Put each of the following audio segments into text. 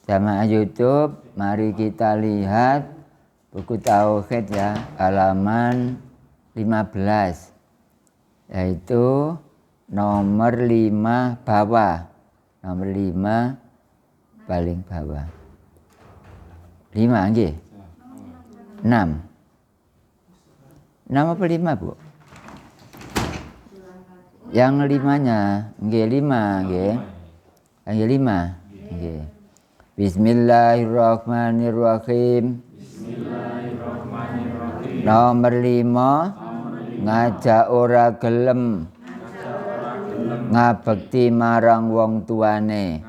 Jamaah YouTube, mari kita lihat buku Tauhid ya, halaman 15, yaitu nomor 5 bawah, nomor 5 paling bawah. 5 nggih? 6. 6 apa 5, Bu? Yang 5-nya, nggih 5 nggih. Yang 5 nggih. Bismillahirrahmanirrahim. Nomor 5, ngajak ora gelem ngabekti marang wong tuane.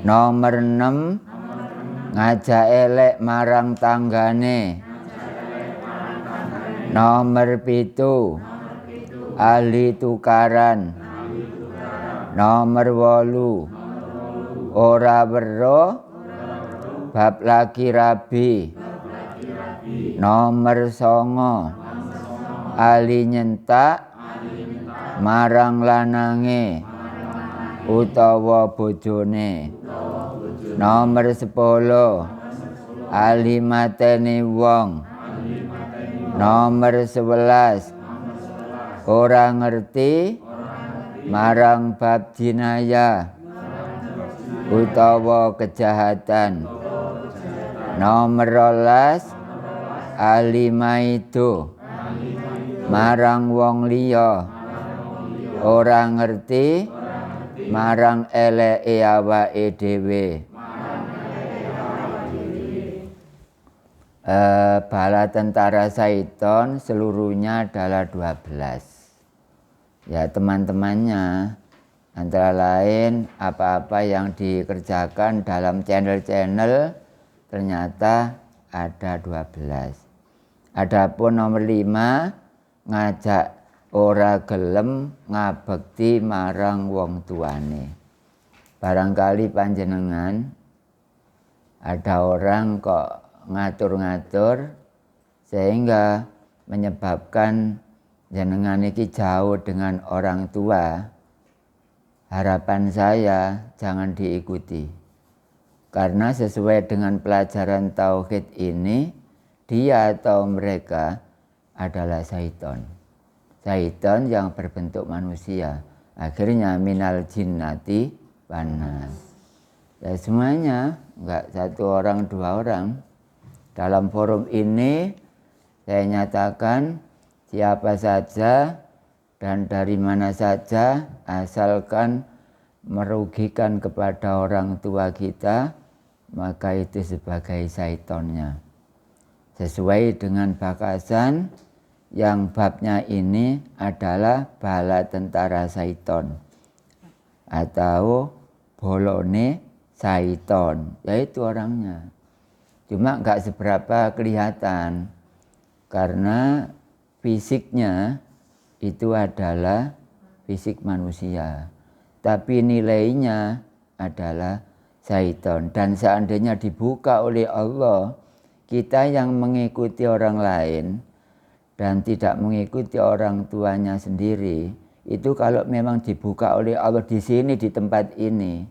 Nomor 6, ngajak elek marang tanggane. Nomor 7, ahli tukaran. Nomor 8, ora weruh bab laki rabi. Nomor 9, ahli nyentak marang lanange utawa bojone. Nomor 10, ahli mateni wong. Nomor 11, ora ngerti marang bab jinayah utawa kejahatan. Nomor 12, ahli maido marang wong liya, ora ngerti marang eleke awake dhewe. Bala tentara Syaiton seluruhnya adalah 12. Ya, teman-temannya antara lain apa-apa yang dikerjakan dalam channel-channel ternyata ada 12. Adapun nomor 5, ngajak ora gelem ngabekti marang wong tuane. Barangkali panjenengan ada orang kok ngatur-ngatur sehingga menyebabkan jenengan iki jauh dengan orang tua. Harapan saya jangan diikuti, karena sesuai dengan pelajaran tauhid ini, dia atau mereka adalah syaiton. Syaiton yang berbentuk manusia, akhirnya minal jinnati wanas. Ya semuanya, enggak satu orang dua orang. Dalam forum ini saya nyatakan siapa saja dan dari mana saja asalkan merugikan kepada orang tua kita, maka itu sebagai syaitonnya. Sesuai dengan bakasan yang babnya ini adalah bala tentara syaiton atau bolone syaiton, yaitu orangnya. Cuma enggak seberapa kelihatan karena fisiknya itu adalah fisik manusia, tapi nilainya adalah syaiton. Dan seandainya dibuka oleh Allah, kita yang mengikuti orang lain dan tidak mengikuti orang tuanya sendiri, itu kalau memang dibuka oleh Allah di sini, di tempat ini,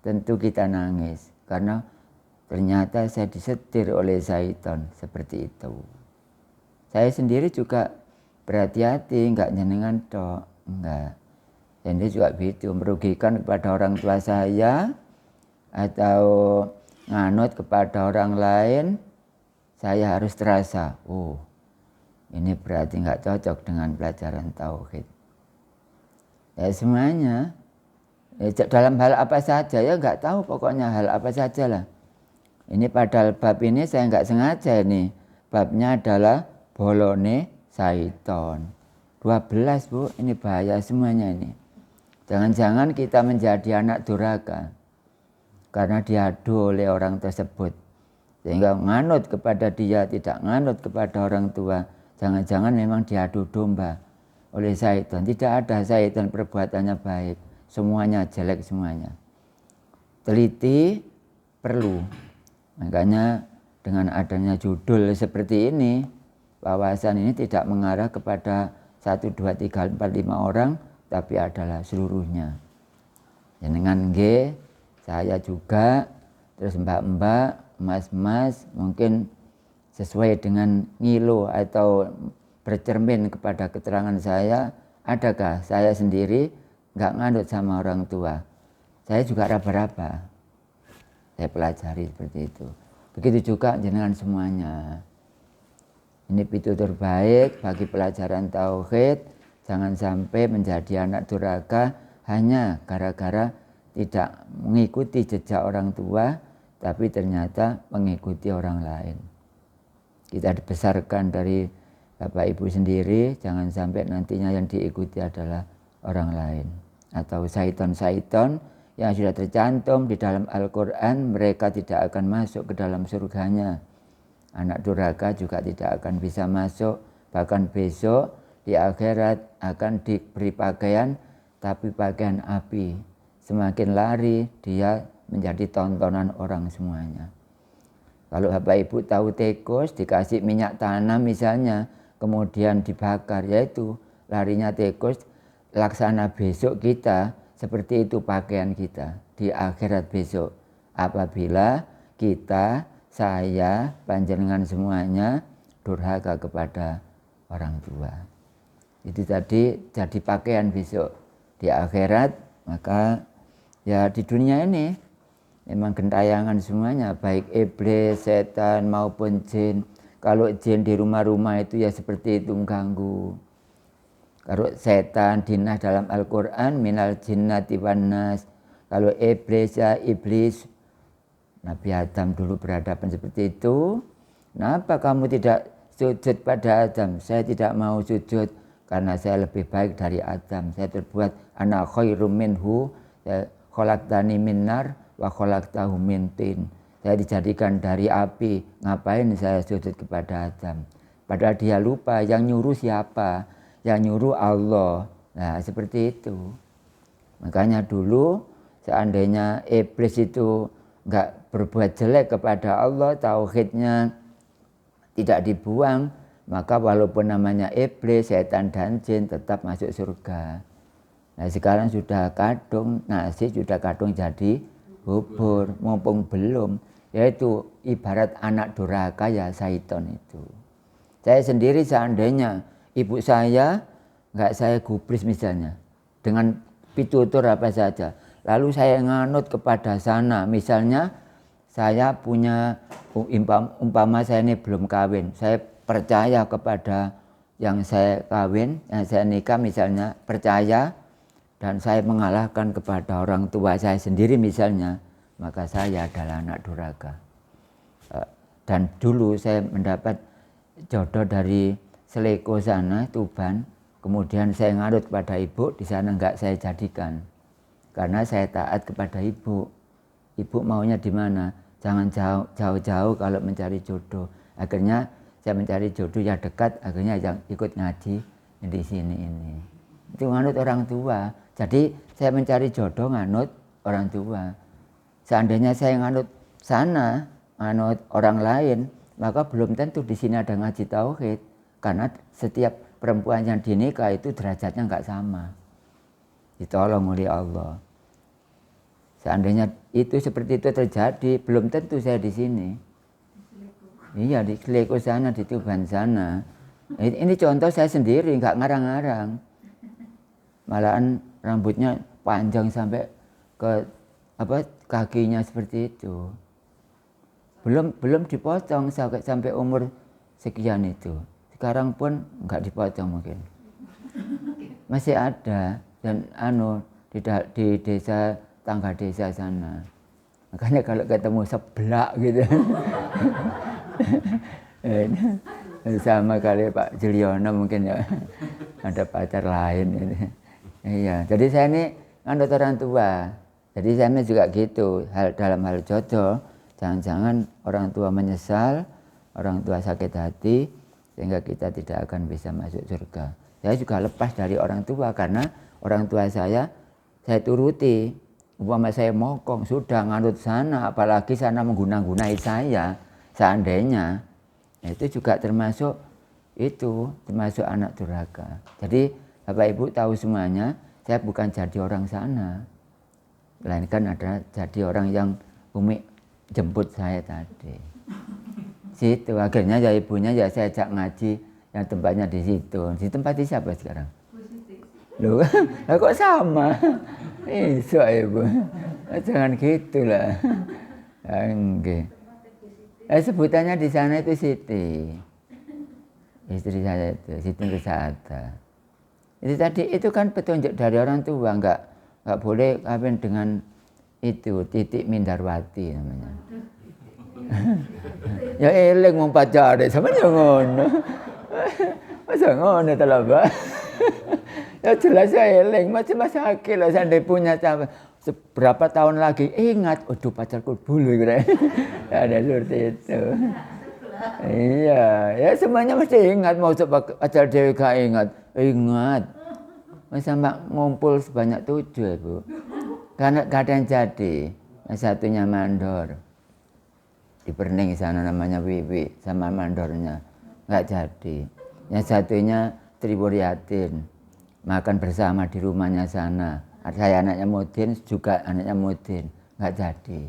tentu kita nangis karena ternyata saya disetir oleh syaiton seperti itu. Saya sendiri juga berhati-hati, enggak nyenengan tok, enggak. Dan dia juga begitu, merugikan kepada orang tua saya atau nganut kepada orang lain, saya harus terasa, oh ini berarti enggak cocok dengan pelajaran tauhid. Ya semuanya, dalam hal apa saja ya enggak tahu, pokoknya hal apa saja lah. Ini padahal bab ini saya enggak sengaja ini, babnya adalah bolone syaiton. 12 Bu, ini bahaya semuanya ini. Jangan-jangan kita menjadi anak durhaka karena diadu oleh orang tersebut, sehingga nganut kepada dia, tidak nganut kepada orang tua. Jangan-jangan memang diadu domba oleh syaitan. Tidak ada syaitan perbuatannya baik, semuanya jelek semuanya. Teliti perlu. Makanya dengan adanya judul seperti ini, wawasan ini tidak mengarah kepada 1, 2, 3, 4, 5 orang, tapi adalah seluruhnya. Jenengan nggih saya juga, terus mbak-mbak, mas-mas mungkin sesuai dengan ngilu atau bercermin kepada keterangan saya, adakah saya sendiri nggak nganut sama orang tua? Saya juga raba-raba. Saya pelajari seperti itu. Begitu juga jenengan semuanya. Ini pintu terbaik bagi pelajaran tauhid. Jangan sampai menjadi anak durhaka hanya gara-gara tidak mengikuti jejak orang tua, tapi ternyata mengikuti orang lain. Kita dibesarkan dari Bapak Ibu sendiri, jangan sampai nantinya yang diikuti adalah orang lain. Atau syaitan-syaitan yang sudah tercantum di dalam Al-Quran, mereka tidak akan masuk ke dalam surganya. Anak durhaka juga tidak akan bisa masuk, bahkan besok di akhirat akan diberi pakaian, tapi pakaian api. Semakin lari, dia menjadi tontonan orang semuanya. Kalau Bapak Ibu tahu tikus dikasih minyak tanam misalnya, kemudian dibakar, yaitu larinya tikus, laksana besok kita, seperti itu pakaian kita di akhirat besok. Apabila kita, saya, panjenengan semuanya durhaka kepada orang tua. Itu tadi jadi pakaian besok di akhirat, maka ya di dunia ini memang gentayangan semuanya, baik iblis, setan maupun jin. Kalau jin di rumah-rumah itu ya seperti itu mengganggu. Kalau setan dinah dalam Al-Quran minal jinnati wan nas. Kalau iblis ya iblis. Nabi Adam dulu berhadapan seperti itu. Kenapa kamu tidak sujud pada Adam? Saya tidak mau sujud karena saya lebih baik dari Adam. Saya terbuat ana khairum minhu, khalaqtani min nar wa khalaqtahu min tin. Saya dijadikan dari api, ngapain saya sujud kepada Adam? Padahal dia lupa yang nyuruh siapa? Yang nyuruh Allah. Nah seperti itu. Makanya dulu seandainya iblis itu enggak berbuat jelek kepada Allah, tauhidnya tidak dibuang, maka walaupun namanya iblis, setan dan jin tetap masuk surga. Nah sekarang sudah kadung nasi, sudah kadung jadi bubur, mumpung belum, yaitu ibarat anak durhaka ya syaitan itu. Saya sendiri seandainya ibu saya enggak saya gubris misalnya dengan pitutur apa saja, lalu saya nganut kepada sana, misalnya saya punya umpama saya ini belum kawin, saya percaya kepada yang saya kawin, yang saya nikah misalnya, percaya dan saya mengalahkan kepada orang tua saya sendiri misalnya, maka saya adalah anak durhaka. Dan dulu saya mendapat jodoh dari Seleko sana, Tuban, kemudian saya nganut kepada ibu, di sana enggak saya jadikan. Karena saya taat kepada ibu. Ibu maunya di mana? Jangan jauh-jauh kalau mencari jodoh. Akhirnya saya mencari jodoh yang dekat, akhirnya yang ikut ngaji di sini ini. Itu nganut orang tua. Jadi saya mencari jodoh nganut orang tua. Seandainya saya nganut sana, nganut orang lain, maka belum tentu di sini ada ngaji tauhid. Karena setiap perempuan yang dinikah itu derajatnya enggak sama. Ditolong oleh Allah. Seandainya itu seperti itu terjadi, belum tentu saya di sini. Iya, di Seleko sana, di Tuban sana. Ini contoh saya sendiri, enggak ngarang-ngarang. Malahan rambutnya panjang sampai ke kakinya seperti itu. Belum dipotong sampai umur sekian itu. Sekarang pun enggak dipotong mungkin. Masih ada dan di desa, tangga desa sana. Makanya kalau ketemu seblak gitu. Sama kali Pak Juliono mungkin ya ada pacar lain gitu. Iya, jadi saya ini nganut orang tua. Jadi saya ini juga gitu, dalam hal jodoh, jangan-jangan orang tua menyesal, orang tua sakit hati, sehingga kita tidak akan bisa masuk surga. Saya juga lepas dari orang tua karena orang tua saya turuti. Umpama saya mokong, sudah nganut sana, apalagi sana mengguna-gunai saya, seandainya, itu juga termasuk anak durhaka. Jadi Bapak Ibu tahu semuanya, saya bukan jadi orang sana. melainkan adalah jadi orang yang Umi jemput saya tadi. Situ akhirnya ya ibunya ya saya ajak ngaji yang tempatnya di situ. Di tempat di siapa sekarang? Loh, kok sama? Iso ibu, jangan gitulah. Enggak. Sebutannya di sana itu Siti. Istri saya itu, Siti Nursaada. Itu tadi itu kan petunjuk dari orang tua, nggak boleh kawin dengan itu Titik Mindarwati namanya. Ya eling mau pacare sama yo ngono. Masa ngono ta lho, Mbak. Ya jelas ya eling, macam sakit lah saya punya seberapa tahun lagi ingat, aduh pacarku dulu kira. Ada seperti itu. Iya, ya semuanya mesti ingat, mau pacar dewe gak ingat. Sampai ngumpul sebanyak 7 Ibu. Karena kadang jadi, yang satunya mandor. Di Perning sana namanya Wiwi sama mandornya. Nggak jadi. Yang satunya Triburiatin. Makan bersama di rumahnya sana. Saya anaknya Mudin, juga anaknya Mudin. Nggak jadi.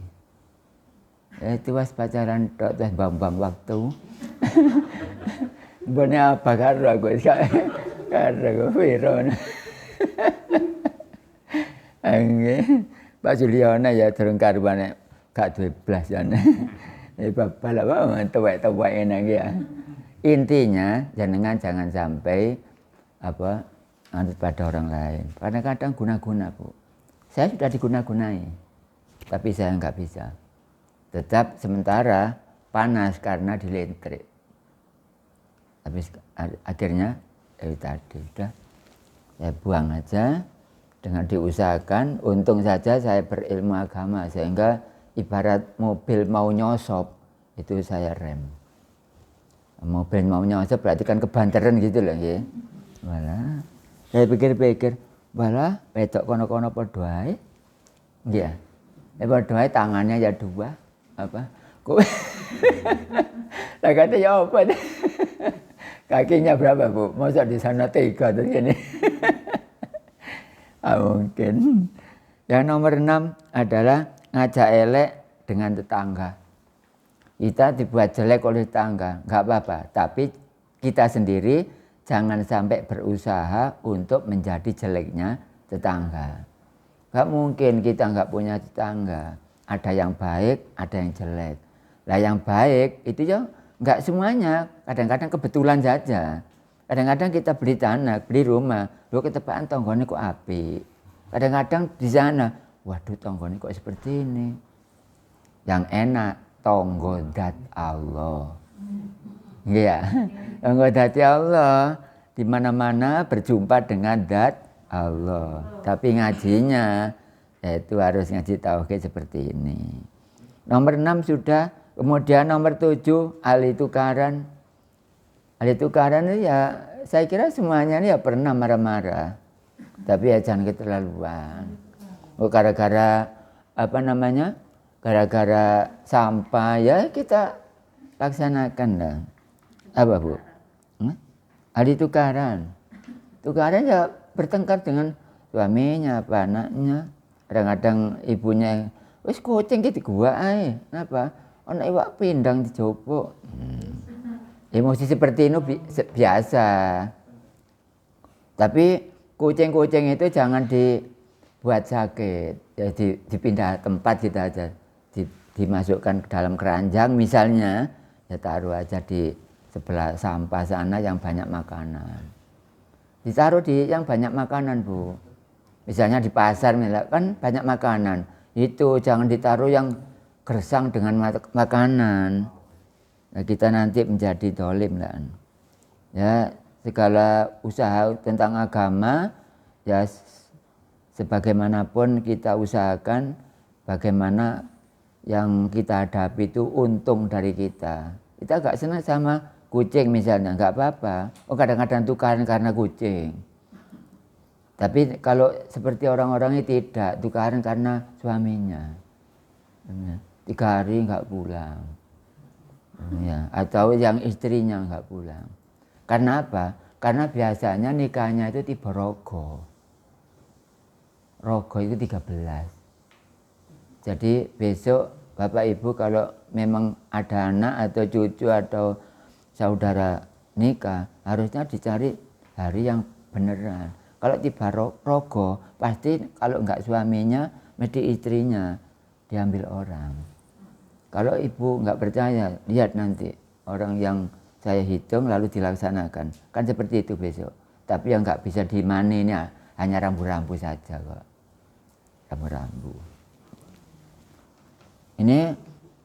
Itu was pacaran tok terus bambang waktu. Bener apa karo aku karo Viron. Nggih. Pak Juliana ya durung karuan gak duwe blas jane. Bapak lah tuwek-tuwek enak ya. Intinya jenengan jangan sampai anut pada orang lain. Kadang-kadang guna-guna Bu. Saya sudah diguna-gunai, tapi saya nggak bisa. Tetap sementara panas karena dilentrik. Tapi akhirnya tadi sudah saya buang aja dengan diusahakan. Untung saja saya berilmu agama sehingga ibarat mobil mau nyosop itu saya rem. Mobil mau nyosop berarti kan kebanteran gitu loh ya. Malah saya pikir-pikir, malah wedok kono-kono padha ae. Iya. Padha ae tangannya ya 2 apa? Kok lah kata ya apa? Kakinya berapa Bu? Masa di sana 3 terus ini. Mungkin. Yang nomor 6 adalah ngajak elek dengan tetangga. Kita dibuat jelek oleh tetangga, nggak apa-apa. Tapi kita sendiri jangan sampai berusaha untuk menjadi jeleknya tetangga. Nggak mungkin kita nggak punya tetangga. Ada yang baik, ada yang jelek. Lah yang baik itu ya nggak semuanya. Kadang-kadang kebetulan saja. Kadang-kadang kita beli tanah, beli rumah. Loh ketepaan tonggone kok apik. Kadang-kadang di sana, waduh tonggone kok seperti ini. Yang enak tonggo dat Allah. Iya. Tonggo dat Allah di mana-mana berjumpa dengan dat Allah. Tapi ngajinya itu harus ngaji tauhid seperti ini. Nomor 6 sudah, kemudian nomor 7 ahli tukaran. Ahli tukaran itu ya saya kira semuanya ini ya pernah marah-marah. Tapi ya jangan keterlaluan. Gara-gara gara-gara sampah ya kita laksanakan lah. Apa Bu? Ahli tukaran. Tukaran ya bertengkar dengan suaminya, apa anaknya. Kadang-kadang ibunya, wis kucing gitu gua ae. Kenapa? Ana iwak pindang dijopo. Emosi seperti ini biasa. Tapi kucing-kucing itu jangan dibuat sakit. Ya dipindah tempat gitu aja. Dimasukkan ke dalam keranjang misalnya, ya taruh aja di sebelah sampah sana yang banyak makanan. Ditaruh di yang banyak makanan Bu. Misalnya di pasar kan banyak makanan. Itu jangan ditaruh yang gersang dengan makanan. Nah, kita nanti menjadi dolim kan. Ya segala usaha tentang agama ya sebagaimanapun kita usahakan bagaimana yang kita hadapi itu untung dari kita. Kita agak senang sama kucing misalnya, nggak apa-apa. Oh kadang-kadang tukaran karena kucing. Tapi kalau seperti orang-orang ini tidak, tukaran karena suaminya. 3 hari nggak pulang. Ya, atau yang istrinya nggak pulang. Karena apa? Karena biasanya nikahnya itu tiba rogo. Rogo itu 13. Jadi besok Bapak Ibu kalau memang ada anak atau cucu atau saudara nikah, harusnya dicari hari yang beneran. Kalau tiba rogo, pasti kalau enggak suaminya, mesti istrinya diambil orang. Kalau ibu enggak percaya, lihat nanti orang yang saya hitung lalu dilaksanakan. Kan seperti itu besok. Tapi yang enggak bisa dimaninya hanya rambu-rambu saja kok. Rambu-rambu. Ini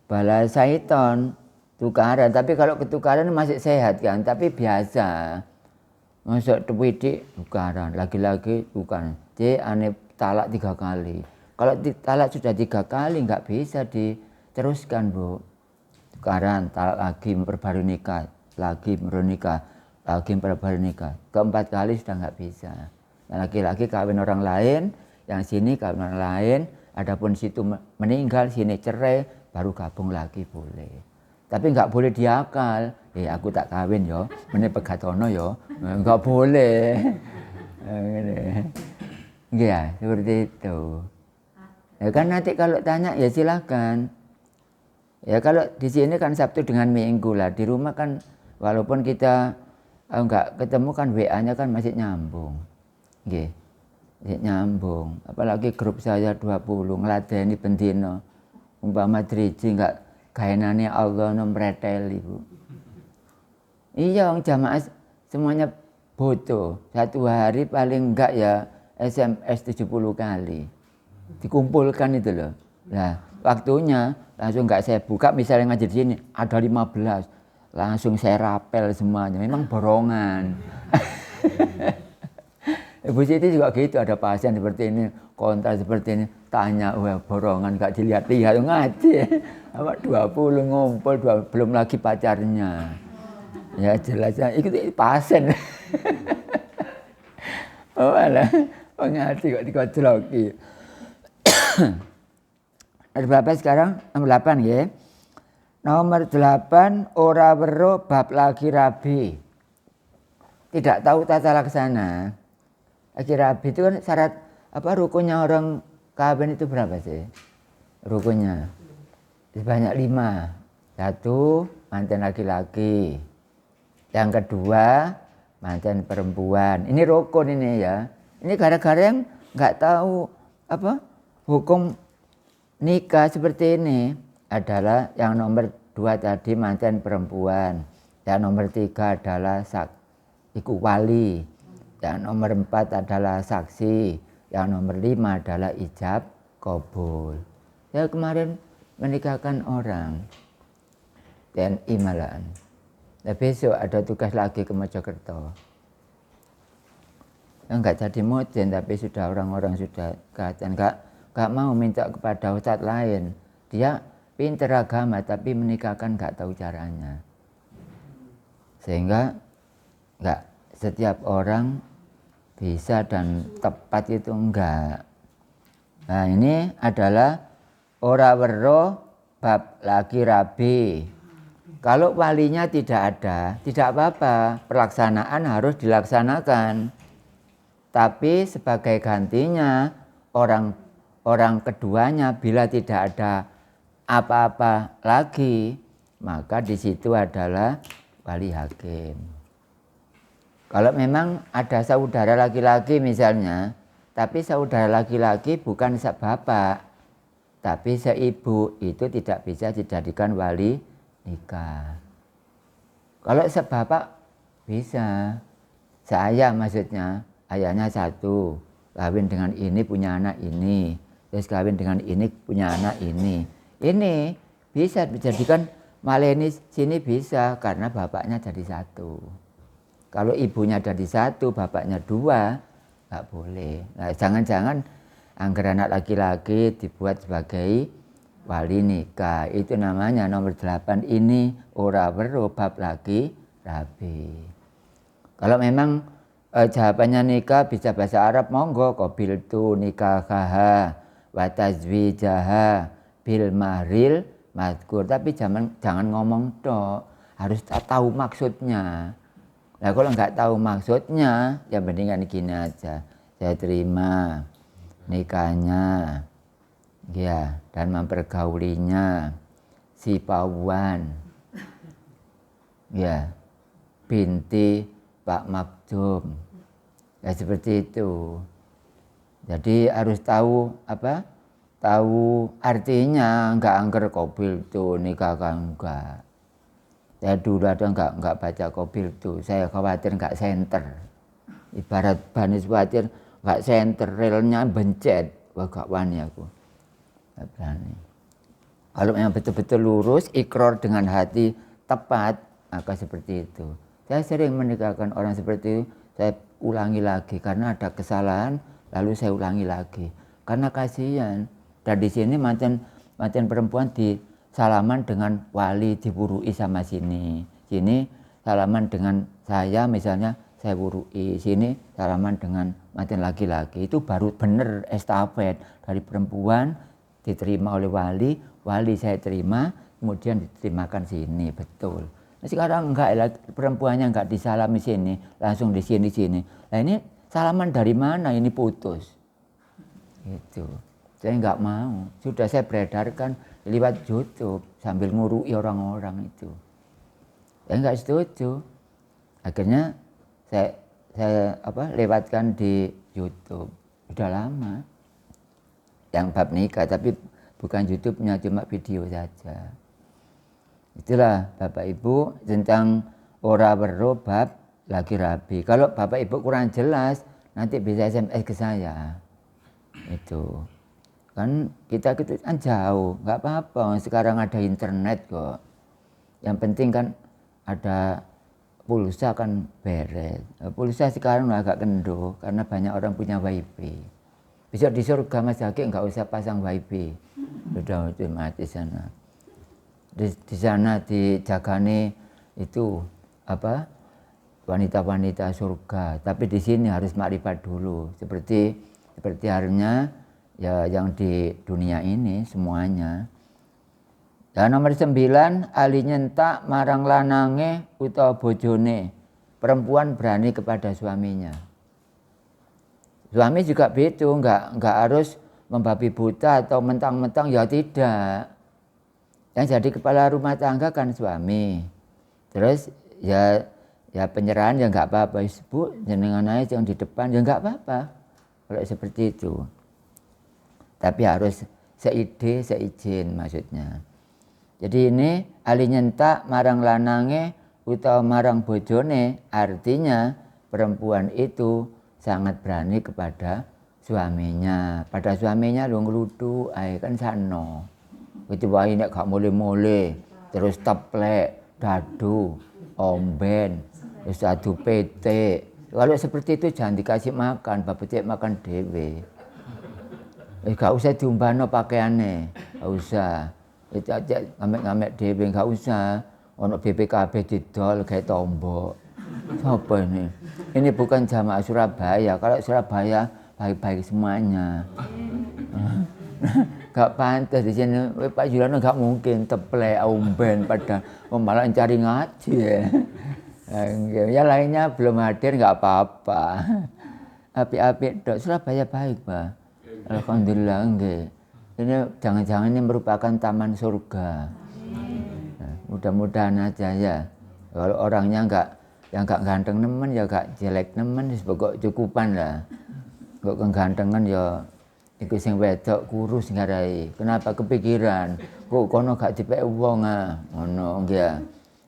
bala syaiton tukaran, tapi kalau ketukaran masih sehat kan, tapi biasa. Masuk tewidik tukaran, lagi-lagi tukaran. Jadi aneh talak 3 kali. Kalau talak sudah 3 kali nggak bisa diteruskan Bu. Tukaran, talak lagi, memperbarui nikah, lagi menikah, lagi memperbarui nikah. Keempat kali sudah nggak bisa. Nah, laki-laki kawin orang lain, yang sini kawin orang lain, adapun situ meninggal, sini cerai, baru gabung lagi boleh. Tapi nggak boleh diakal. Aku tak kawin yo, meneh pegatono yo, nggak boleh. Ya seperti itu. Ya kan nanti kalau tanya ya silakan. Ya kalau di sini kan Sabtu dengan Minggu lah, di rumah kan walaupun kita nggak ketemu kan WA-nya kan masih nyambung. Nggih. Masih nyambung. Apalagi grup saya 20 ngladeni bendino. Umpama driji nggak gaenane Allah mreteli Bu. Iya jamaah semuanya butuh. Satu hari paling enggak ya SMS 70 kali. Dikumpulkan itu loh. Nah, waktunya langsung enggak saya buka, misalnya ngaji di sini ada 15. Langsung saya rapel semuanya. Memang borongan. Ibu Siti juga gitu, ada pasien seperti ini, kontak seperti ini, tanya, wah borongan gak dilihat-lihat, ngaji. Apa 20 ngumpul, belum lagi pacarnya. Ya jelasnya, itu pasien. Oh alah, ngaji kok dikocloki. Ada berapa sekarang? Nomor 8 ya. Nomor 8, ora weruh bab lagi rabi. Tidak tahu tata laksana. Lagi rabi itu kan syarat rukunnya orang kawin itu berapa sih? Rukunnya sebanyak 5. 1, manten laki-laki. Yang kedua, manten perempuan. Ini rukun ini ya. Ini gara-gara yang nggak tahu hukum nikah seperti ini. Adalah yang nomor 2 tadi manten perempuan. Yang nomor 3 adalah iku wali. Yang nomor 4 adalah saksi. Yang nomor 5 adalah ijab qabul. Ya kemarin menikahkan orang TNI malahan. Nah, besok ada tugas lagi ke Mojokerto. Enggak jadi modern, tapi sudah orang-orang sudah katakan enggak mau minta kepada ustadz lain. Dia pinter agama tapi menikahkan enggak tahu caranya. Sehingga enggak setiap orang bisa dan tepat itu enggak. Nah, ini adalah ora weruh bab lagi rabi. Kalau walinya tidak ada, tidak apa-apa, pelaksanaan harus dilaksanakan. Tapi sebagai gantinya orang keduanya bila tidak ada apa-apa lagi, maka di situ adalah wali hakim. Kalau memang ada saudara laki-laki misalnya, tapi saudara laki-laki bukan sebapak, tapi seibu, itu tidak bisa dijadikan wali nikah. Kalau sebapak bisa. Saya maksudnya, ayahnya 1, kawin dengan ini punya anak ini, terus kawin dengan ini punya anak ini. Ini bisa dijadikan maleni sini bisa karena bapaknya jadi 1. Kalau ibunya jadi 1, bapaknya 2, nggak boleh. Nah, jangan-jangan anggar anak laki-laki dibuat sebagai wali nikah. Itu namanya nomor 8 ini ora weruh bab lagi rabi. Kalau memang jawabannya nikah bisa bahasa Arab, monggo qabiltu nikahaha wa tazwijaha bil mahril mazkur. Tapi jangan ngomong tok, harus tahu maksudnya. Nah, kalau nggak tahu maksudnya, ya mendingan gini aja. Saya terima nikahnya. Ya, dan mempergaulinya si Pawan, ya, binti Pak Makdum, ya seperti itu. Jadi harus tahu apa? Tahu artinya, enggak angker kobil tuh nikah kan enggak. Saya dulu ada enggak baca kobil tuh, saya khawatir enggak senter. Ibarat banis khawatir enggak senter, relnya bencet, wah gak wani aku. Enggak berani. Kalau yang betul-betul lurus, ikrar dengan hati tepat, maka seperti itu. Saya sering menikahkan orang seperti itu, saya ulangi lagi karena ada kesalahan, lalu saya ulangi lagi. Karena kasihan. Dan di sini mantan perempuan di salaman dengan wali diburui sama sini. Sini salaman dengan saya misalnya saya burui. Sini salaman dengan mantan laki-laki. Itu baru benar estafet dari perempuan diterima oleh wali, wali saya terima, kemudian diterimakan sini, betul. Nah, sekarang enggak, perempuannya enggak disalami sini, langsung di sini. Nah ini salaman dari mana? Ini putus. Gitu. Saya enggak mau. Sudah saya beredarkan lewat YouTube sambil ngurui orang-orang itu. Saya enggak setuju. Akhirnya saya lewatkan di YouTube. Sudah lama. Yang bab nikah, tapi bukan YouTube-nya, cuma video saja. Itulah Bapak Ibu tentang ora weruh bab lagi rabi. Kalau Bapak Ibu kurang jelas, nanti bisa SMS ke saya. Itu. Kan kita kan jauh, nggak apa-apa. Sekarang ada internet kok. Yang penting kan ada pulsa kan beres. Pulsa sekarang agak kendur karena banyak orang punya wifi. Besok di surga Mas Zaki nggak usah pasang wifi. Sudah otomatis sana. Di sana dijagani itu apa? Wanita-wanita surga. Tapi di sini harus makrifat dulu. Seperti halnya ya yang di dunia ini semuanya. Dan nomor 9, ali nyentak marang lanange utawa bojone. Perempuan berani kepada suaminya. Suami juga begitu, enggak harus membabi buta atau mentang-mentang, ya tidak. Yang jadi kepala rumah tangga kan suami. Terus ya penyerahan ya enggak apa-apa. Bu, jenengan aja yang di depan ya enggak apa-apa. Kalau seperti itu. Tapi harus seizin maksudnya. Jadi ini ali nyentak marang lanange utawa marang bojone, artinya perempuan itu sangat berani kepada suaminya. Pada suaminya lu ngeludu ae kan sano. Itu wae nek gak mule-mule, terus teplek, dadu, omben, terus adu PT. Kalau seperti itu jangan dikasih makan, babete makan dhewe. Gak usah diumbano pakaiannya, gak usah. Itu aja ngamek-ngamek dhewe, gak usah. Ono BPKB didol kayak tombok. Apa ini? Ini bukan jamaah Surabaya. Kalau Surabaya baik-baik semuanya. Gak pantas di sini. Pak Juliano gak mungkin teplek, omben, pada malah cari ngaji ya. Ya lainnya belum hadir gak apa-apa. Api-api dok, Surabaya baik Pak. Alhamdulillah enggak. Ini jangan-jangan ini merupakan taman surga. Nah, mudah-mudahan aja ya. Kalau orangnya yang enggak ganteng nemen ya enggak jelek nemen, pokok cukupan lah. Kok kegantengan ya iku sing wedok kurus ngarai. Kenapa kepikiran? Kok kono gak dipek wong ah. Ngono nggih.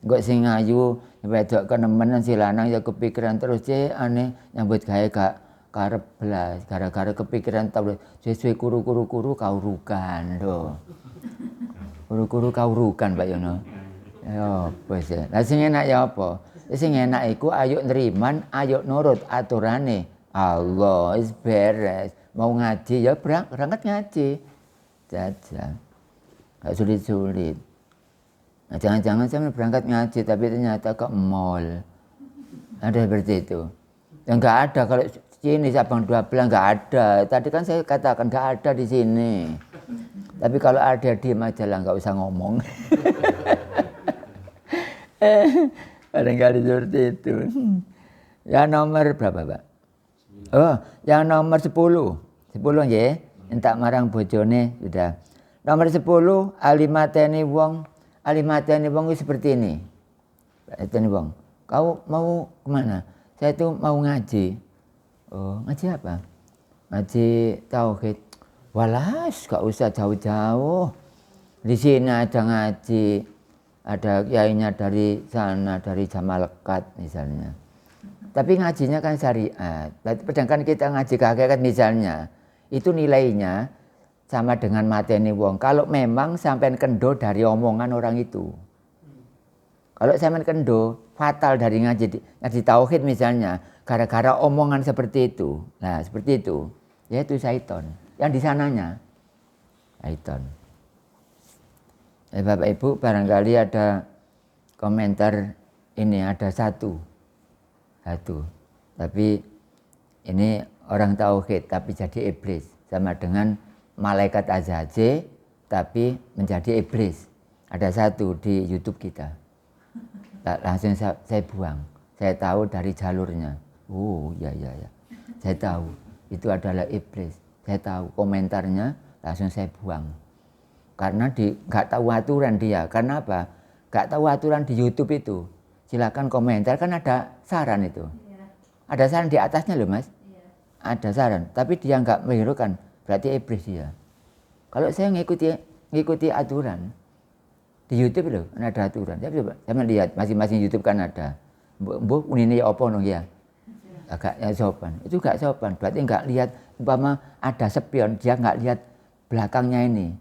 Kok sing ayu wedok kenemen si lanang ya kepikiran terus aneh nyambut gawe gak karep belas, gara-gara kepikiran tahu sesuai kuru kaurukan lho. Kuru kaurukan Pak Yono. Ya bos ya. Lah sing enak ya apa? Sing enak iku ayo nriman, ayo nurut aturane. Allah wis beres. Mau ngaji ya berangkat ngaji. Jajan. Gak sulit-sulit. Nah, jangan-jangan saya berangkat ngaji tapi ternyata ke mall. Ada seperti itu. Yang enggak ada kalau sini Sabang 12 enggak ada. Tadi kan saya katakan enggak ada di sini. Tapi kalau ada diam aja lah, enggak usah ngomong. Barangkali seperti itu. Ya nomor berapa, Pak? Oh, yang nomor 10. 10 nggih. Entak marang bojone sudah. Nomor 10, alimateni wong seperti ini. Mateni wong, kau mau kemana? Saya itu mau ngaji. Oh, ngaji apa? Ngaji tauhid. Walas, gak usah jauh-jauh. Di sini ada ngaji, ada kiainya dari sana, dari Jamalekat misalnya. Tapi ngajinya kan syariat. Sedangkan kita ngaji hakikat misalnya, itu nilainya sama dengan mateni wong. Kalau memang sampean kendo dari omongan orang itu. Kalau sampean kendo fatal dari ngaji tauhid misalnya, gara-gara omongan seperti itu. Nah, seperti itu. Yaitu syaiton. Yang di sananya syaiton. Bapak Ibu, barangkali ada komentar ini, ada satu. Tapi ini orang tauhid tapi jadi iblis, sama dengan malaikat azhaje tapi menjadi iblis. Ada satu di YouTube kita. Langsung saya buang. Saya tahu dari jalurnya. Oh ya. Saya tahu itu adalah iblis. Saya tahu komentarnya, langsung saya buang. Karena nggak tahu aturan dia. Karena apa? Nggak tahu aturan di YouTube itu. Silakan komentar, kan ada saran itu. Ya. Ada saran di atasnya loh Mas. Ya. Ada saran, tapi dia nggak menghiraukan, berarti iblis dia. Kalau saya ngikuti aturan di YouTube loh, kan ada aturan. Saya lihat masing-masing YouTube kan ada. Bu ini apa nong ya? Agak sopan. Itu nggak sopan. Berarti nggak lihat, umpama ada spion, dia nggak lihat belakangnya ini.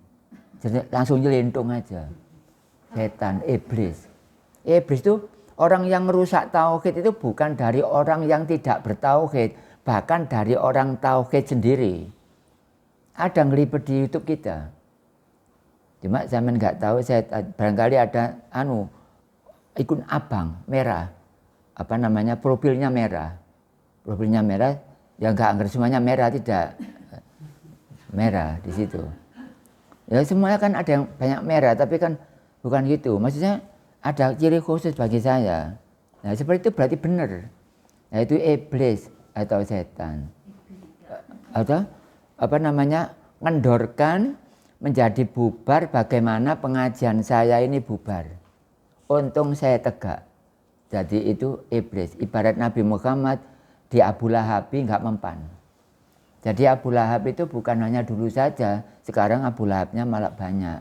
Jadi langsung nyelentung aja. Setan, iblis. Iblis itu orang yang merusak tauhid itu bukan dari orang yang tidak bertauhid, bahkan dari orang tauhid sendiri. Ada ngelipet di YouTube kita. Cuma saya nggak tahu, saya barangkali ada ikut abang merah, profilnya merah, ya nggak semuanya merah, tidak merah di situ. Ya semuanya kan ada yang banyak merah, tapi kan bukan gitu. Maksudnya ada ciri khusus bagi saya. Nah seperti itu berarti benar. Nah itu iblis atau setan. Atau ngendorkan menjadi bubar, bagaimana pengajian saya ini bubar. Untung saya tegak. Jadi itu iblis. Ibarat Nabi Muhammad di Abu Lahab nggak mempan. Jadi Abu Lahab itu bukan hanya dulu saja, sekarang Abu Lahabnya malah banyak.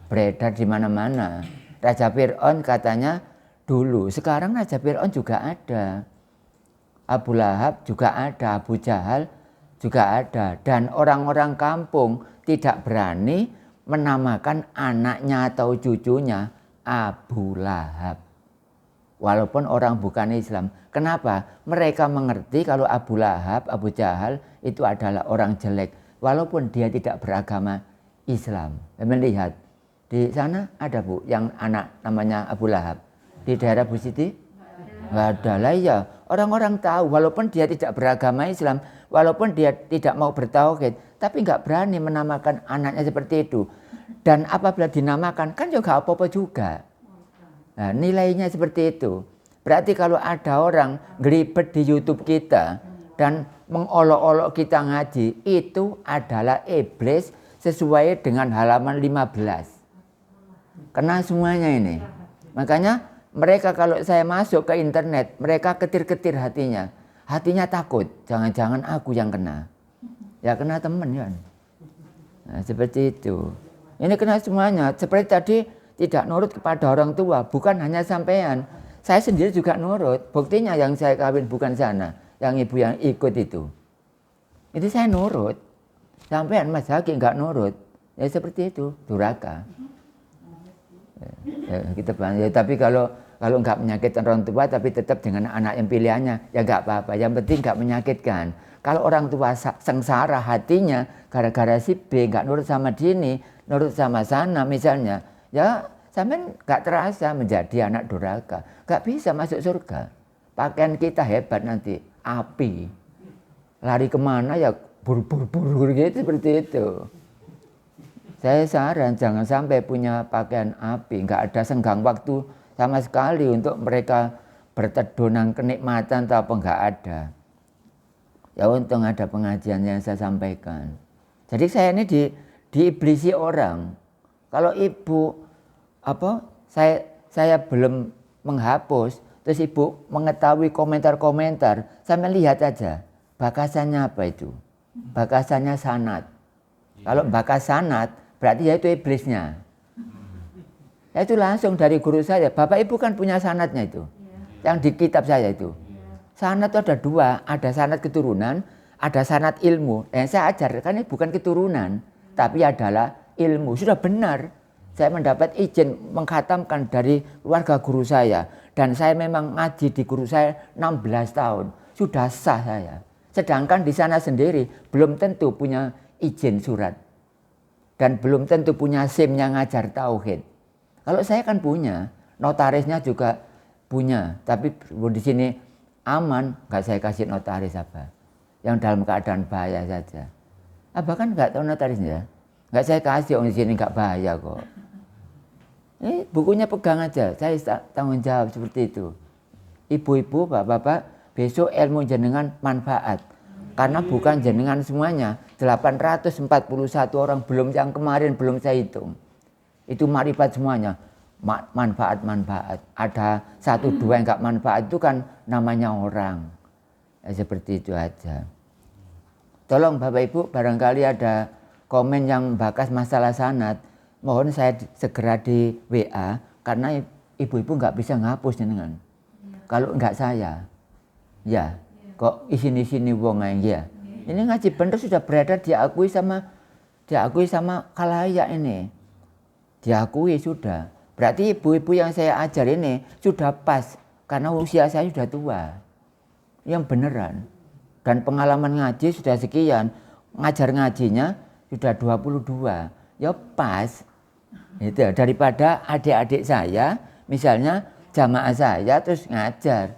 Beredar di mana-mana. Raja Fir'aun katanya dulu, sekarang Raja Fir'aun juga ada. Abu Lahab juga ada, Abu Jahal juga ada. Dan orang-orang kampung tidak berani menamakan anaknya atau cucunya Abu Lahab. Walaupun orang bukan Islam. Kenapa? Mereka mengerti kalau Abu Lahab, Abu Jahal itu adalah orang jelek. Walaupun dia tidak beragama Islam. Melihat di sana ada Bu yang anak namanya Abu Lahab. Di daerah Bu Siti? Nggak ada lah ya. Orang-orang tahu walaupun dia tidak beragama Islam, walaupun dia tidak mau bertauhid, tapi nggak berani menamakan anaknya seperti itu. Dan apabila dinamakan kan juga apa-apa juga. Nah, nilainya seperti itu. Berarti kalau ada orang ngelipet di YouTube kita dan mengolok-olok kita ngaji, itu adalah iblis sesuai dengan halaman 15. Kena semuanya ini. Makanya mereka kalau saya masuk ke internet, mereka ketir-ketir hatinya. Hatinya takut, jangan-jangan aku yang kena. Ya kena teman kan. Nah, seperti itu. Ini kena semuanya. Seperti tadi tidak nurut kepada orang tua, bukan hanya sampean. Saya sendiri juga nurut. Buktinya yang saya kawin bukan sana, yang ibu yang ikut itu. Itu saya nurut. Sampean Mas Haki nggak nurut. Ya seperti itu, durhaka. Kita ya, tapi kalau nggak menyakitkan orang tua, tapi tetap dengan anak yang pilihannya, ya nggak apa-apa. Yang penting nggak menyakitkan. Kalau orang tua sengsara hatinya gara-gara si B nggak nurut sama Dini, nurut sama sana misalnya, ya sampean nggak terasa menjadi anak durhaka, nggak bisa masuk surga. Pakaian kita hebat nanti, api, lari kemana ya buru-buru gitu seperti itu. Saya saran jangan sampai punya pakaian api, nggak ada senggang waktu sama sekali untuk mereka berteduh nang kenikmatan atau apa nggak ada. Ya untung ada pengajian yang saya sampaikan. Jadi saya ini diiblisi orang. Kalau ibu saya belum menghapus, terus ibu mengetahui komentar-komentar, saya melihat aja bakasannya apa itu. Bakasannya sanad. Kalau bakas sanad berarti ya itu iblisnya. Ya itu langsung dari guru saya. Bapak ibu kan punya sanadnya itu. Yang di kitab saya itu. Sanad itu ada dua, ada sanad keturunan, ada sanad ilmu. Yang saya ajarkan ini bukan keturunan, tapi adalah ilmu. Sudah benar. Saya mendapat izin mengkhatamkan dari keluarga guru saya. Dan saya memang ngaji di guru saya 16 tahun. Sudah sah saya. Sedangkan di sana sendiri belum tentu punya izin surat. Dan belum tentu punya SIM yang ngajar tauhid. Kalau saya kan punya, notarisnya juga punya. Tapi di sini aman, nggak saya kasih notaris apa. Yang dalam keadaan bahaya saja. Abah kan nggak tahu notarisnya. Nggak saya kasih, di sini nggak bahaya kok. Ini bukunya pegang aja, saya tanggung jawab seperti itu. Ibu-ibu, bapak-bapak, besok ilmu jenengan manfaat. Karena bukan jenengan semuanya, 841 orang belum yang kemarin belum saya hitung. Itu makrifat semuanya, manfaat-manfaat. Ada 1-2 yang nggak manfaat itu kan namanya orang. Ya, seperti itu aja. Tolong Bapak Ibu barangkali ada komen yang bakas masalah sanad, mohon saya segera di WA karena ibu-ibu nggak bisa ngapus jenengan. Kalau nggak saya, ya kok isini-sini wong ya. Ini ngaji bener sudah beredar diakui sama khalayak ini. Diakui sudah. Berarti ibu-ibu yang saya ajar ini sudah pas karena usia saya sudah tua. Yang beneran. Dan pengalaman ngaji sudah sekian, ngajar ngajinya sudah 22. Ya pas. Itu daripada adik-adik saya, misalnya jamaah saya terus ngajar.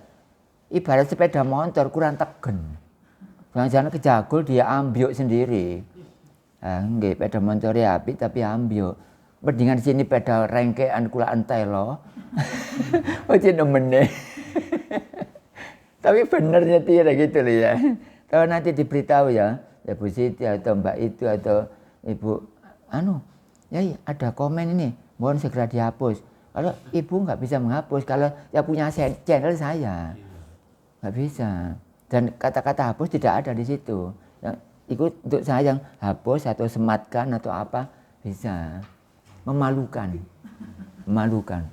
Ibarat sepeda motor kurang tegen. Jangan-jangan kejagul dia ambyuk sendiri. Nggih, sepeda motor ya apik tapi ambyuk. Mendingan di sini peda rengkean kula antelo. Ojo nemene. Tapi bener nyetir gitu loh ya. Kalau nanti diberitahu ya Bu Siti atau Mbak itu atau Ibu ya ada komen ini, mohon segera dihapus. Kalau Ibu nggak bisa menghapus, kalau yang punya channel saya nggak bisa. Dan kata-kata hapus tidak ada di situ. Yang ikut untuk saya yang hapus atau sematkan atau apa bisa. Memalukan.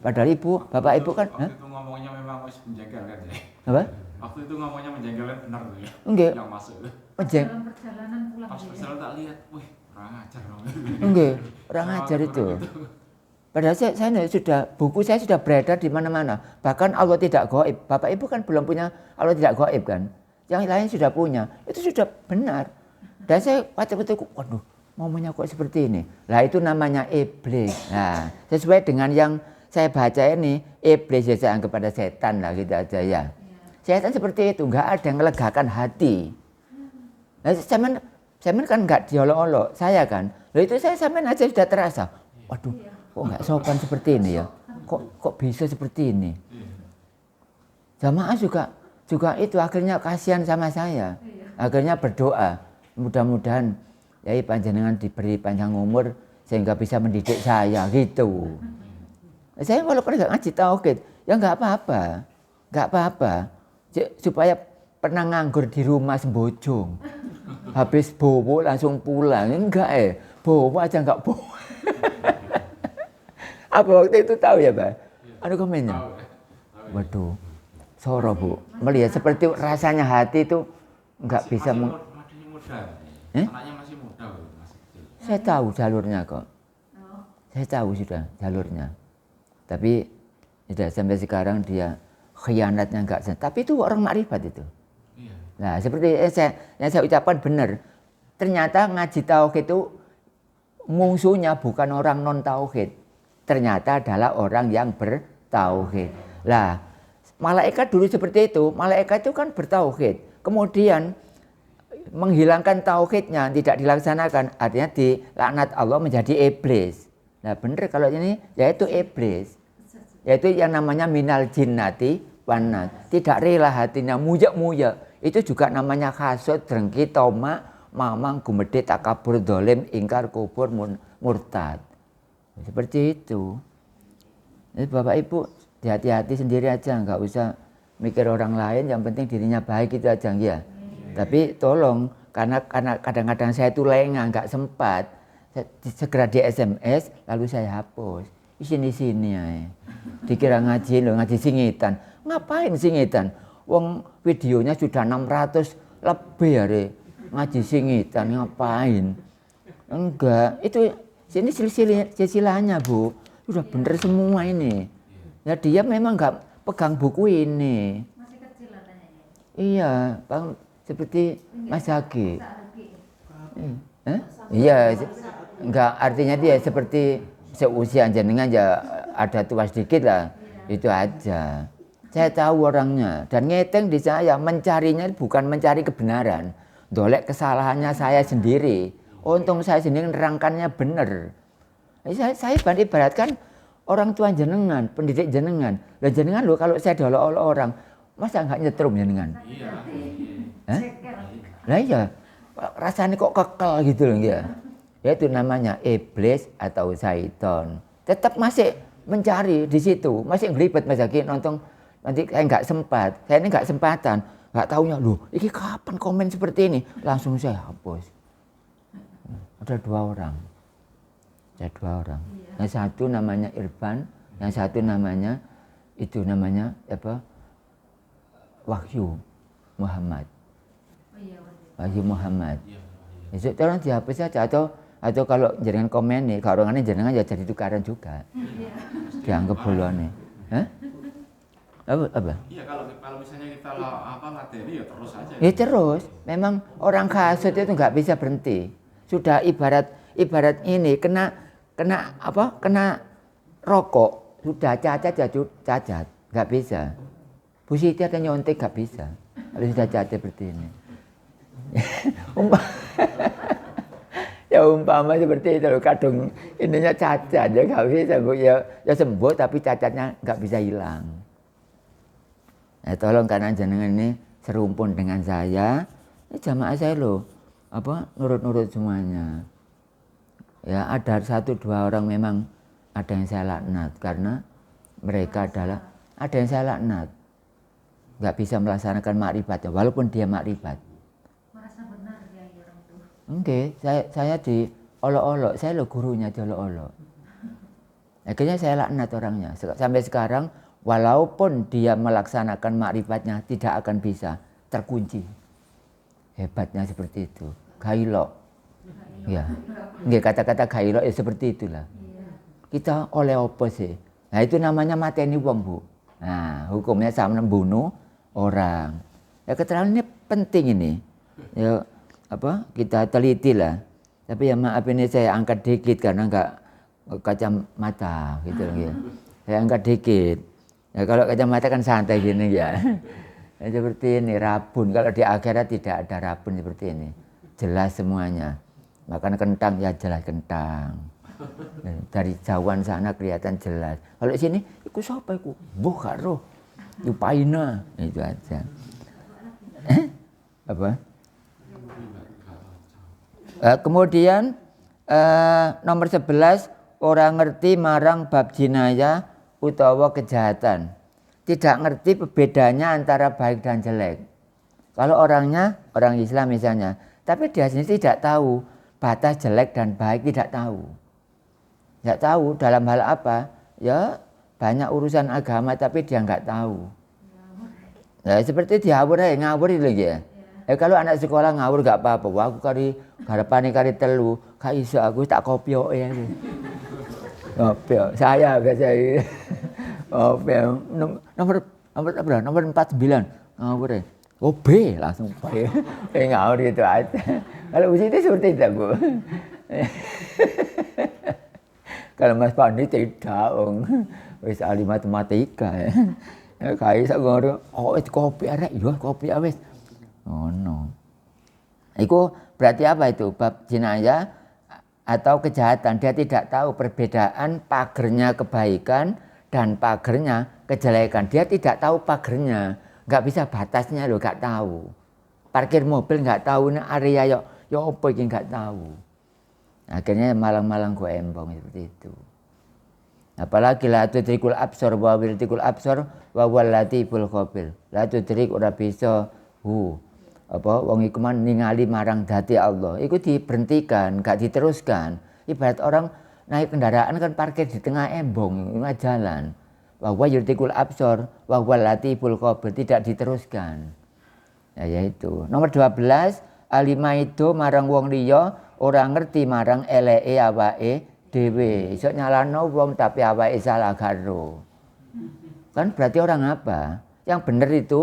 Padahal bapak ibu kan. Waktu itu ngomongnya memang harus menjaga kan ya. Apa? Waktu itu ngomongnya menjaga benar tuh ya. Enggak. Yang masuk itu. Dalam perjalanan pulang. Pas perjalanan tak lihat, wih kurang ajar dong. Enggak, kurang ajar itu. Padahal buku saya sudah beredar di mana-mana. Bahkan Allah tidak gaib. Bapak ibu kan belum punya Allah tidak gaib kan. Yang lain sudah punya. Itu sudah benar. Dan saya waktu-waktu waduh. Momennya kok seperti ini. Lah itu namanya iblis. Nah, sesuai dengan yang saya baca ini, iblis ya saya anggap pada setan lah gitu aja ya. Setan seperti itu, enggak ada yang melegakan hati. Nah, saya kan enggak diolok-olok, saya kan. Lalu itu saya sampean aja sudah terasa. Waduh, kok enggak sopan seperti ini ya? Kok bisa seperti ini? Jamaah juga itu akhirnya kasihan sama saya. Akhirnya berdoa, mudah-mudahan ya panjenengan diberi panjang umur sehingga bisa mendidik saya gitu. Saya walaupun nggak ngaji tauhid, ya nggak apa-apa, supaya pernah nganggur di rumah sembojong, habis bobo langsung pulang, enggak bobo aja nggak bobo. Apa waktu itu tahu ya Pak? Ada komennya? Waduh, soro Bu, melihat seperti rasanya hati itu nggak bisa. Anaknya masih muda, masih kecil. Saya tahu jalurnya kok. Saya tahu sudah jalurnya. Tapi tidak sampai sekarang dia khianatnya enggak. Tapi itu orang makrifat itu. Iya. Nah seperti yang saya ucapkan benar. Ternyata ngaji tauhid itu musuhnya bukan orang non tauhid. Ternyata adalah orang yang bertauhid. Lah malaikat dulu seperti itu. Malaikat itu kan bertauhid. Kemudian menghilangkan tauhidnya tidak dilaksanakan, artinya dilaknat Allah menjadi iblis. Nah benar kalau ini yaitu iblis, yaitu yang namanya minal jinnati wanas. Tidak rela hatinya muyak-muyak. Itu juga namanya hasud, drengki, tomak, mamang, gumedhe, takabur, dolim, ingkar, kubur, murtad. Seperti itu. Jadi Bapak Ibu hati-hati sendiri aja, nggak usah mikir orang lain, yang penting dirinya baik itu aja ya. Tapi tolong, karena kadang-kadang saya itu lengah, nggak sempat, segera di SMS lalu saya hapus. Di sini ya. Dikira ngaji loh, ngaji singitan. Ngapain singitan? Wong videonya sudah 600 lebih hari. Ngaji singitan ngapain? Enggak, itu sini silsilahnya Bu. Sudah bener semua ini. Ya dia memang nggak pegang buku ini. Masih kecil katanya ya. Iya, Bang, seperti Mas Hagi. Iya, enggak, artinya dia seperti seusia jenengan ya ada tua sedikit lah. Itu aja. Saya tahu orangnya dan ngeteng di saya, mencarinya bukan mencari kebenaran. Dolek kesalahannya saya sendiri. Untung saya sendiri nerangkannya benar. Saya ibaratkan orang tua jenengan, pendidik jenengan. Lah jenengan loh, kalau saya diolok-olok orang, masa nggak nyetrum jenengan? Iya. Lah iya, rasanya kok kekal gitu loh ya. Ya itu namanya iblis atau syaiton. Tetap masih mencari di situ, masih ngelibet Mas Zaki nonton. Nanti saya nggak sempat, saya ini nggak sempatan, nggak taunya loh, ini kapan komen seperti ini, langsung saya hapus. Ada 2 orang. Yang satu namanya Irfan, yang satu namanya apa? Wahyu Muhammad. Wahyu Muhammad. Itu tolong dihapus saja atau kalau jenengan komen nih, kalau orangnya jenengan ya jadi tukaran juga. Dianggap bolone. Hah? Apa? Iya, kalau misalnya kita materi ya terus aja. Ya terus, memang orang kasut itu nggak bisa berhenti. Sudah ibarat ini kena rokok, sudah cacat, nggak bisa. Bu Siti ada nyontek nggak bisa, kalau sudah cacat seperti ini. Ya umpama seperti itu, kadung ininya cacat ya nggak bisa Bu, ya sembuh tapi cacatnya nggak bisa hilang. Ya tolong karena jenengan ini serumpun dengan saya, jamaah saya loh, nurut semuanya. Ya ada 1-2 orang memang ada yang saya laknat karena mereka ada yang saya laknat, nggak bisa melaksanakan makrifat walaupun dia makrifat. Merasa benar ya orang itu. Oke, saya di olok-olok, saya lo gurunya di olok-olok. Akhirnya saya laknat orangnya sampai sekarang. Walaupun dia melaksanakan makrifatnya tidak akan bisa, terkunci. Hebatnya seperti itu. Gailok. Ya. Kata-kata gailok ya seperti itulah. Kita oleh apa sih? Nah itu namanya mateni wong Bu. Nah hukumnya sama membunuh orang. Ya keterangan ini penting ini. Ya kita teliti lah. Tapi ya maaf ini saya angkat dikit karena enggak kacamata gitu ya. Saya angkat dikit. Ya kalau kacamata kan santai gini ya. Ya seperti ini rabun. Kalau di akhirat tidak ada rabun seperti ini. Jelas semuanya. Makan kentang ya jelas kentang. Dari jauhan sana kelihatan jelas. Kalau sini, iku siapa iku? Buh karo. Yupaina. Itu aja. Apa? Kemudian nomor 11, orang ngerti marang bab jinayah utawa kejahatan. Tidak ngerti perbedaannya antara baik dan jelek. Kalau orangnya, orang Islam misalnya, tapi dia sendiri tidak tahu batas jelek dan baik, tidak tahu. Tidak tahu dalam hal apa, ya banyak urusan agama tapi dia nggak tahu. Nah, seperti ngawur itu ya. Kalau anak sekolah ngawur nggak apa-apa. Wah, aku garapane kari telu, gak iso aku tak kopio ya. Kopio, saya biasa ini. Kopio, nomor 49 ngawur ya. Oh B langsung B. Ngawur gitu aja. Kalau usia itu seperti itu Bu. Kalau Mas Pandi tidak, wis ahli matematika ya. Kayak sak ngono, itu kopi arek, iya kopi wis. Ngono. Iku berarti apa itu? Bab jinayah atau kejahatan. Dia tidak tahu perbedaan pagernya kebaikan dan pagernya kejelekan. Dia tidak tahu pagernya, nggak bisa batasnya loh, nggak tahu. Parkir mobil nggak tahu, area yo apa iki nggak tahu. Akhirnya malang-malang gue embong seperti itu. Apalagi la tudrikul absar wa wiltikul absar wa wal latiful khabir. La tudrik ora bisa wong iku ningali marang dati Allah. Iku diberhentikan, gak diteruskan. Ibarat orang naik kendaraan kan parkir di tengah embong, tengah jalan. Wa wiltikul absar wa wal latiful khabir, tidak diteruskan. Ya yaitu. Nomor 12, alima itu marang wong liya ora ngerti marang eleke awake dhewe. Iso nyalano wong tapi awake salah karo. Kan berarti orang apa? Yang benar itu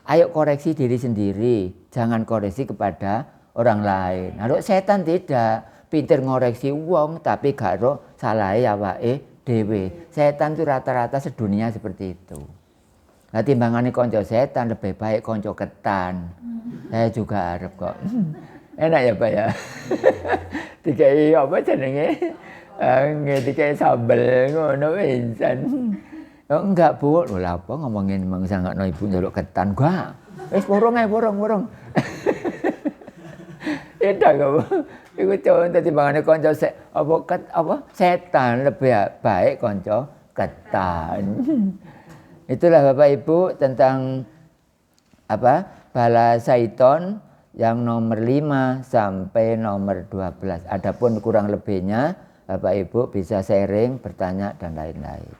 ayo koreksi diri sendiri, jangan koreksi kepada orang lain. Nah, setan tidak pinter ngoreksi wong tapi gak ro salahe awake dhewe. Setan itu rata-rata sedunia seperti itu. Nah, timbangane konco setan lebih baik konco ketan. Saya juga harap kok. Enak ya Pak ya. Dikai apa jenenge? Dikai sambel ngono pisan. Oh enggak Bu, lho lha apa ngomongin mangsa ngakno ibu njaluk ketan gua. Wis borong. Edak kok. Iku contoh timbangane konco setan lebih baik konco ketan. Itulah Bapak Ibu tentang bala syaiton yang nomor 5 sampai nomor 12. Adapun kurang lebihnya Bapak Ibu bisa sharing, bertanya dan lain-lain.